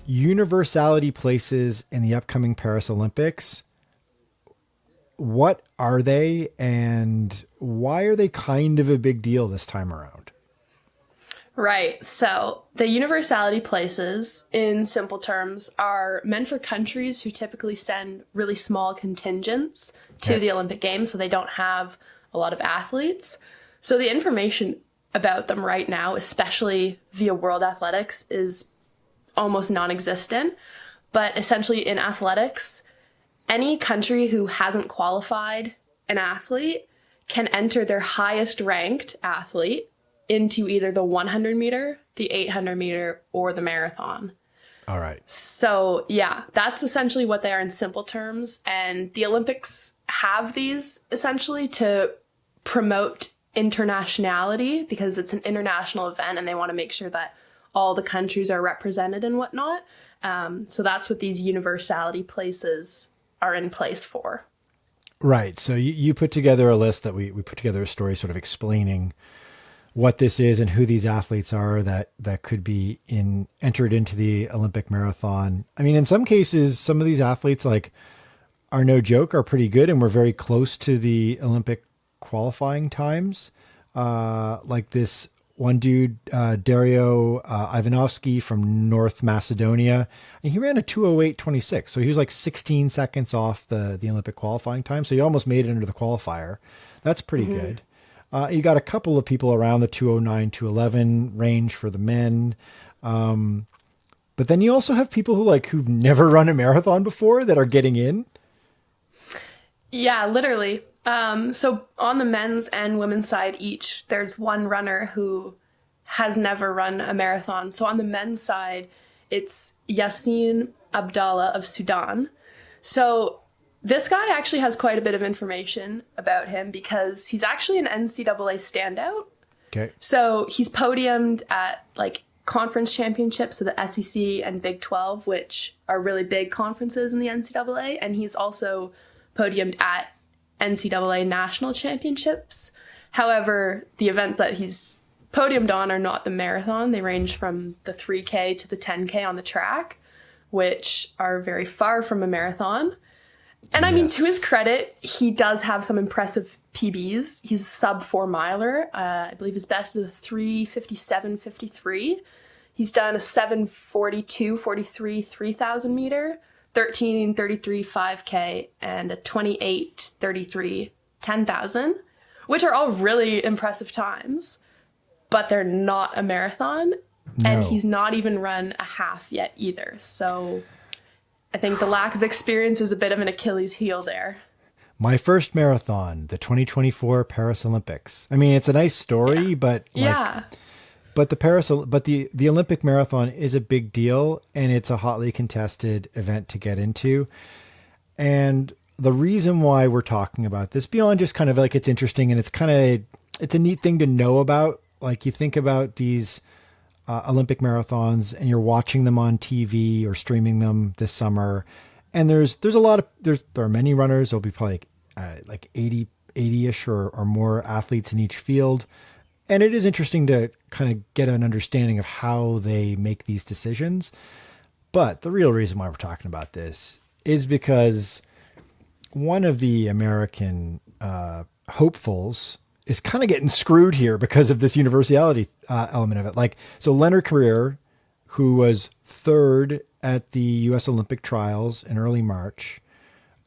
universality places in the upcoming Paris Olympics. What are they, and why are they kind of a big deal this time around? Right. So the universality places, in simple terms, are meant for countries who typically send really small contingents to the Olympic Games, so they don't have a lot of athletes. So the information about them right now, especially via World Athletics, is almost non-existent. But essentially in athletics, any country who hasn't qualified an athlete can enter their highest ranked athlete into either the 100 meter, the 800 meter, or the marathon. All right. So yeah, that's essentially what they are in simple terms. And the Olympics have these essentially to promote internationality, because it's an international event and they want to make sure that all the countries are represented and whatnot. So that's what these universality places are in place for. Right. So you put together a list that we put together a story sort of explaining what this is and who these athletes are that could be entered into the Olympic marathon. I mean, in some cases, some of these athletes are no joke, are pretty good, and we're very close to the Olympic qualifying times. Like this one dude, Dario Ivanovsky from North Macedonia, and he ran a 2:08:26. So he was like 16 seconds off the Olympic qualifying time. So he almost made it into the qualifier. That's pretty good. You got a couple of people around the 2:09, 2:11 range for the men. But then you also have people who've never run a marathon before that are getting in. Yeah, literally. So on the men's and women's side each, there's one runner who has never run a marathon. So on the men's side, it's Yassine Abdallah of Sudan. So this guy actually has quite a bit of information about him because he's actually an NCAA standout. Okay. So he's podiumed at conference championships, so the SEC and Big 12, which are really big conferences in the NCAA. And he's also podiumed at NCAA national championships. However, the events that he's podiumed on are not the marathon. They range from the 3K to the 10K on the track, which are very far from a marathon. And I mean, to his credit, he does have some impressive PBs. He's a sub 4 miler. I believe his best is a 3:57:53. He's done a 7:42:43 3,000 meter, 13:33 5K, and a 28:33 10,000, which are all really impressive times, but they're not a marathon. No. And he's not even run a half yet either. So I think the lack of experience is a bit of an Achilles heel there. My first marathon, the 2024 Paris Olympics. I mean, it's a nice story, but but the Olympic marathon is a big deal, and it's a hotly contested event to get into. And the reason why we're talking about this, beyond just kind of it's interesting and it's a neat thing to know about. Like, you think about these Olympic marathons and you're watching them on TV or streaming them this summer. And there's a lot of, there are many runners. There'll be probably 80-ish or more athletes in each field. And it is interesting to kind of get an understanding of how they make these decisions. But the real reason why we're talking about this is because one of the American hopefuls is kind of getting screwed here because of this universality element of it. So Leonard Career, who was third at the U.S. Olympic trials in early March,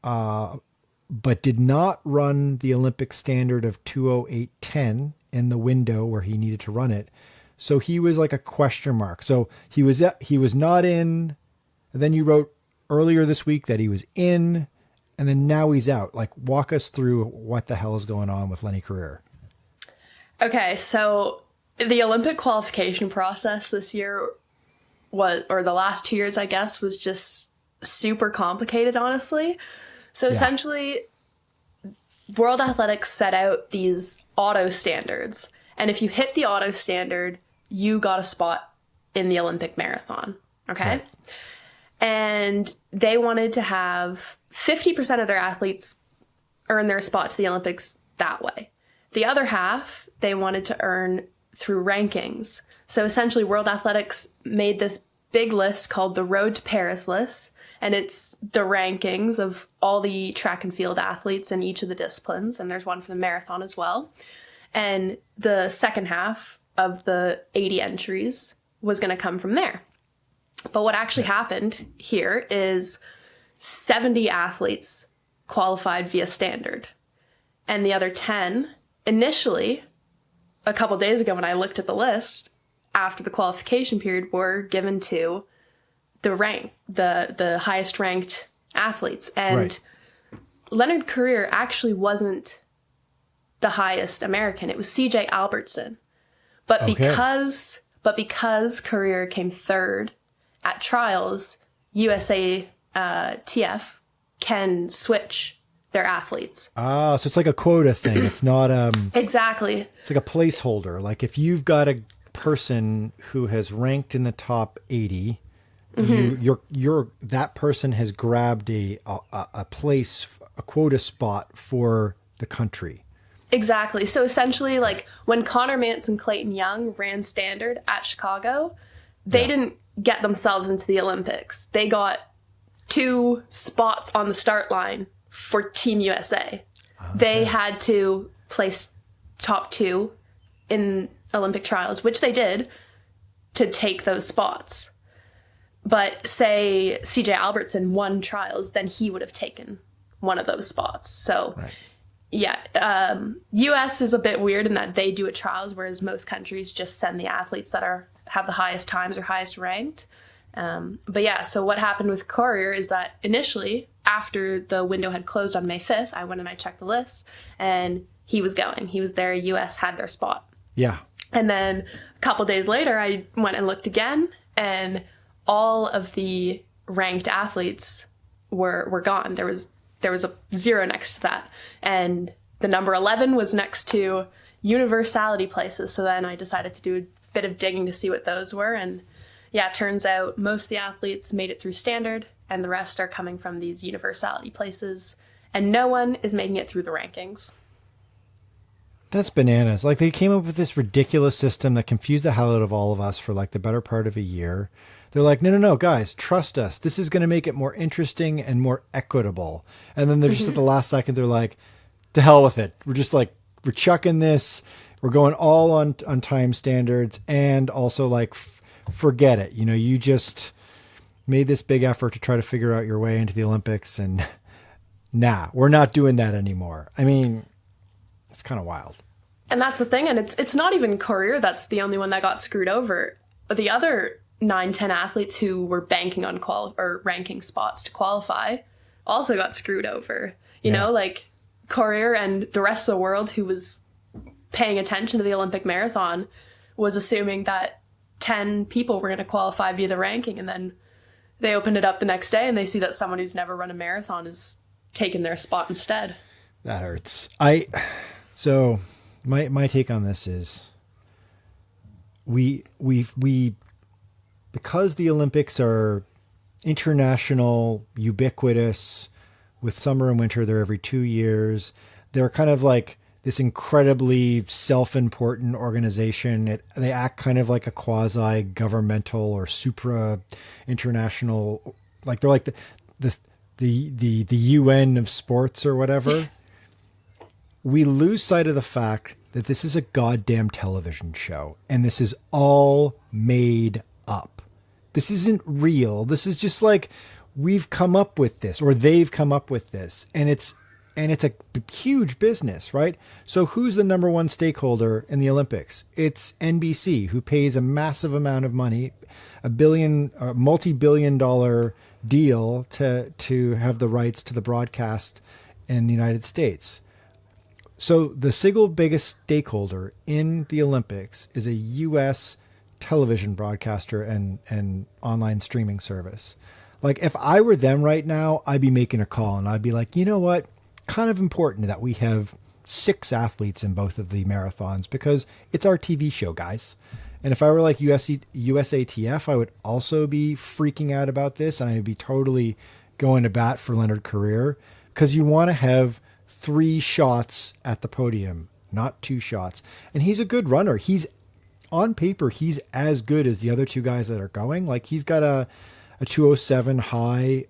but did not run the Olympic standard of 2:08:10 in the window where he needed to run it. So he was like a question mark. So he was not in. And then you wrote earlier this week that he was in, and then now he's out. Walk us through what the hell is going on with Lenny Career. Okay, so the Olympic qualification process this year or the last 2 years, I guess, was just super complicated, honestly. So essentially, World Athletics set out these auto standards. And if you hit the auto standard, you got a spot in the Olympic marathon. Okay? Right. And they wanted to have 50% of their athletes earn their spot to the Olympics that way. The other half, they wanted to earn through rankings. So essentially, World Athletics made this big list called the Road to Paris list, and it's the rankings of all the track and field athletes in each of the disciplines, and there's one for the marathon as well. And the second half of the 80 entries was going to come from there. But what actually happened here is 70 athletes qualified via standard, and the other 10 initially, a couple days ago when I looked at the list, after the qualification period, were given to the highest ranked athletes. And Leonard Career actually wasn't the highest American. It was CJ Albertson. But because Career came third at trials, USATF can switch their athletes. Ah, so it's like a quota thing. It's not exactly. It's like a placeholder. Like if you've got a person who has ranked in the top 80, you're that person has grabbed a place, a quota spot for the country. Exactly. So essentially, like when Connor Mance and Clayton Young ran standard at Chicago, they didn't get themselves into the Olympics. They got 2 spots on the start line for Team USA. Okay. They had to place top 2 in Olympic trials, which they did, to take those spots. But say CJ Albertson won trials, then he would have taken one of those spots. So US is a bit weird in that they do it trials, whereas most countries just send the athletes that have the highest times or highest ranked. So what happened with Korir is that initially, after the window had closed on May 5th, I went and I checked the list, and he was going. He was there. US had their spot. Yeah. And then a couple days later, I went and looked again, and all of the ranked athletes were gone. There was a 0 next to that, and the number 11 was next to universality places. So then I decided to do a bit of digging to see what those were, and it turns out most of the athletes made it through standard, and the rest are coming from these universality places, and no one is making it through the rankings. That's bananas. Like, they came up with this ridiculous system that confused the hell out of all of us for like the better part of a year. They're like, no, guys, trust us. This is going to make it more interesting and more equitable. And then they're just at the last second, they're like, to hell with it. We're just like, we're chucking this. We're going all on time standards, and also like, forget it. You know, you just made this big effort to try to figure out your way into the Olympics, and we're not doing that anymore. I mean, it's kind of wild. And that's the thing. And it's not even Korir that's the only one that got screwed over. But the other 9-10 athletes who were banking on ranking spots to qualify also got screwed over. You know, like Korir and the rest of the world who was paying attention to the Olympic marathon was assuming that 10 people were going to qualify via the ranking. And then they opened it up the next day and they see that someone who's never run a marathon is taking their spot instead. That hurts. So my take on this is we because the Olympics are international, ubiquitous, with summer and winter, they're every 2 years. They're kind of like this incredibly self-important organization. They act kind of like a quasi-governmental or supra-international, like they're like the UN of sports or whatever. We lose sight of the fact that this is a goddamn television show, and this is all made up. This isn't real. This is just like, we've come up with this, or they've come up with this, and it's a huge business, right? So who's the number one stakeholder in the Olympics? It's NBC, who pays a massive amount of money, a multi-billion-dollar deal to have the rights to the broadcast in the United States. So the single biggest stakeholder in the Olympics is a U.S. television broadcaster and online streaming service. Like, if I were them right now, I'd be making a call, and I'd be like, you know what? Kind of important that we have 6 athletes in both of the marathons, because it's our TV show, guys. And if I were like USATF, I would also be freaking out about this, and I'd be totally going to bat for Leonard Career, because you want to have 3 shots at the podium, not 2 shots. And he's a good runner. He's on paper, he's as good as the other two guys that are going. Like he's got a 207 high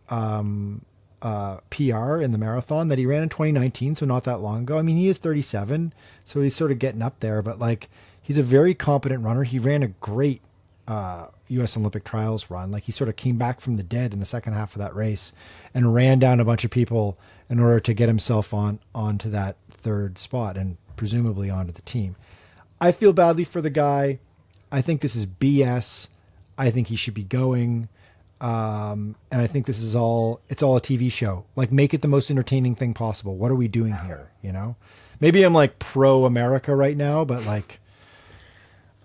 PR in the marathon that he ran in 2019, so not that long ago. I mean, he is 37, so he's sort of getting up there, but like he's a very competent runner. He ran a great U.S. Olympic trials run. Like he sort of came back from the dead in the second half of that race and ran down a bunch of people in order to get himself onto that third spot and presumably onto the team. I feel badly for the guy. I think this is BS. I think he should be going. And I think it's all a TV show. Like make it the most entertaining thing possible. What are we doing here? You know, maybe I'm like pro America right now, but like,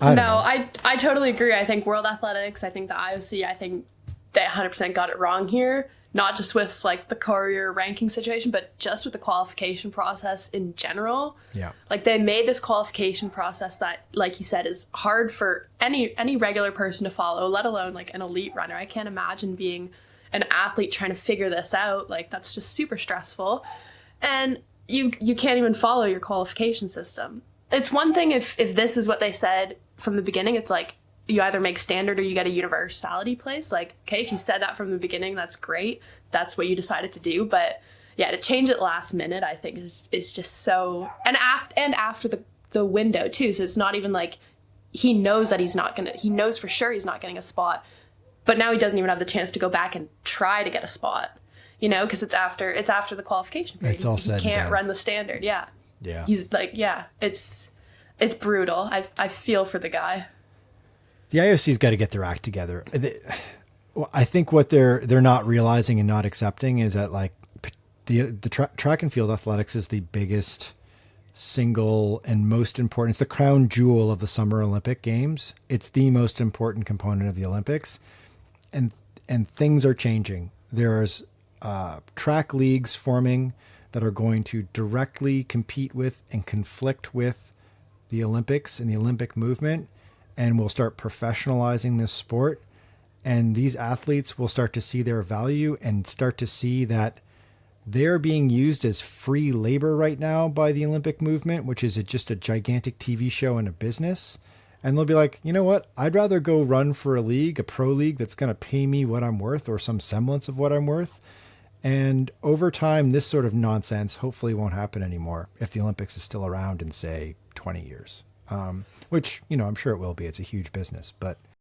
I don't know. I totally agree. I think World Athletics, I think the IOC, I think they 100% got it wrong here. Not just with like the Korir ranking situation, but just with the qualification process in general. Yeah. Like they made this qualification process that, like you said, is hard for any regular person to follow, let alone like an elite runner. I can't imagine being an athlete trying to figure this out. Like that's just super stressful. And you can't even follow your qualification system. It's one thing if this is what they said from the beginning, it's like, you either make standard or you get a universality place. Like, okay, if you said that from the beginning, that's great. That's what you decided to do. But yeah, to change it last minute, I think is just so, and after the window too. So it's not even like he knows that he knows for sure he's not getting a spot, but now he doesn't even have the chance to go back and try to get a spot, you know, because it's after the qualification period. It's all said. He can't run the standard. Yeah. Yeah. He's like, yeah, it's brutal. I feel for the guy. The IOC's got to get their act together. I think what they're not realizing and not accepting is that like the track and field athletics is the biggest single and most important. It's the crown jewel of the Summer Olympic Games. It's the most important component of the Olympics, and things are changing. There's track leagues forming that are going to directly compete with and conflict with the Olympics and the Olympic movement. And we'll start professionalizing this sport. And these athletes will start to see their value and start to see that they're being used as free labor right now by the Olympic movement, which is just a gigantic TV show and a business. And they'll be like, you know what? I'd rather go run for a league, a pro league that's going to pay me what I'm worth or some semblance of what I'm worth. And over time, this sort of nonsense hopefully won't happen anymore if the Olympics is still around in, say, 20 years. Which, you know, I'm sure it will be. It's a huge business, but